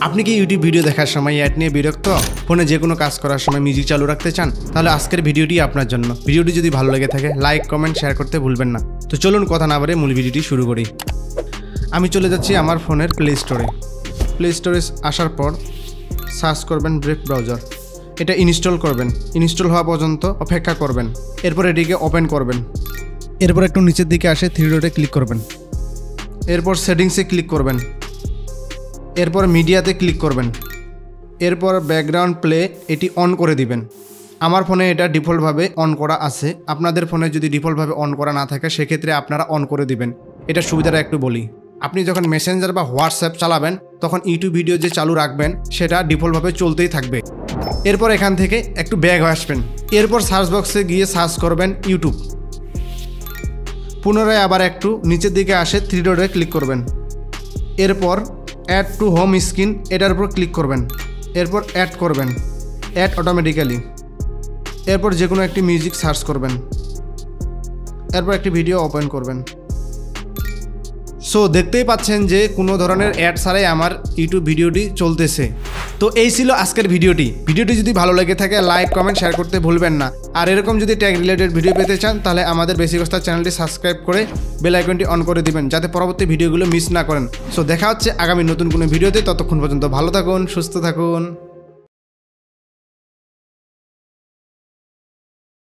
আপনি কি YouTube video দেখার সময় অ্যাড নিয়ে বিরক্ত, ফোনে যে কোনো কাজ করার সময় মিউজিক চালু রাখতে চান? তাহলে আজকের ভিডিওটি আপনার জন্য। ভিডিওটি যদি ভালো লেগে থাকে লাইক, কমেন্ট, শেয়ার করতে ভুলবেন না। তো চলুন কথা না বাড়িয়ে মূল ভিডিওটি শুরু করি। আমি চলে যাচ্ছি আমার ফোনের প্লে স্টোরে। প্লে স্টোরে আসার পর সার্চ করবেন ব্রেভ ব্রাউজার। এটা ইনস্টল করবেন। ইনস্টল হওয়া পর্যন্ত অপেক্ষা করবেন। এরপর এটিকে ওপেন করবেন। এরপর একটু নিচের দিকে আসে 3 ডটে ক্লিক করবেন। এরপর সেটিংসে ক্লিক করবেন। এরপর মিডিয়াতে ক্লিক করবেন। এরপর ব্যাকগ্রাউন্ড প্লে এটি অন করে দিবেন। আমার ফোনে এটা ডিফল্টভাবে অন করা আছে। আপনাদের ফোনে যদি ডিফল্টভাবে অন করা না থাকে সেক্ষেত্রে আপনারা অন করে দিবেন। এটা সুবিধাটা একটু বলি। আপনি যখন মেসেঞ্জার বা হোয়াটসঅ্যাপ চালাবেন তখন ইউটিউব ভিডিও যে চালু রাখবেন সেটা ডিফল্টভাবে চলতেই থাকবে। এরপর এখান থেকে একটু ব্যাক হয়ে আসবেন। এরপর সার্চ বক্সে গিয়ে সার্চ করবেন ইউটিউব। পুনরায় আবার একটু নিচের দিকে আসে 3 ডটে ক্লিক করবেন। এরপর অ্যাড টু হোম স্ক্রিন এটার উপর ক্লিক করবেন। এরপর অ্যাড করবেন, অ্যাড অটোমেটিক্যালি। এরপর যে কোনো একটি মিউজিক সার্চ করবেন। এরপর একটি ভিডিও ওপেন করবেন। সো দেখতেই পাচ্ছেন যে কোনো ধরনের অ্যাড ছাড়াই আমার ইউটিউব ভিডিওটি চলতেছে। তো এই ছিল আজকের ভিডিওটি। ভিডিওটি যদি ভালো লেগে থাকে লাইক, কমেন্ট, শেয়ার করতে ভুলবেন না। আর এরকম যদি ট্যাগ রিলেটেড ভিডিও পেতে চান তাহলে আমাদের বেসিক ওস্তাদ চ্যানেলটি সাবস্ক্রাইব করে বেল আইকনটি অন করে দিবেন যাতে পরবর্তী ভিডিওগুলো মিস না করেন। সো দেখা হচ্ছে আগামী নতুন কোনো ভিডিওতে। ততক্ষণ পর্যন্ত ভালো থাকুন, সুস্থ থাকুন।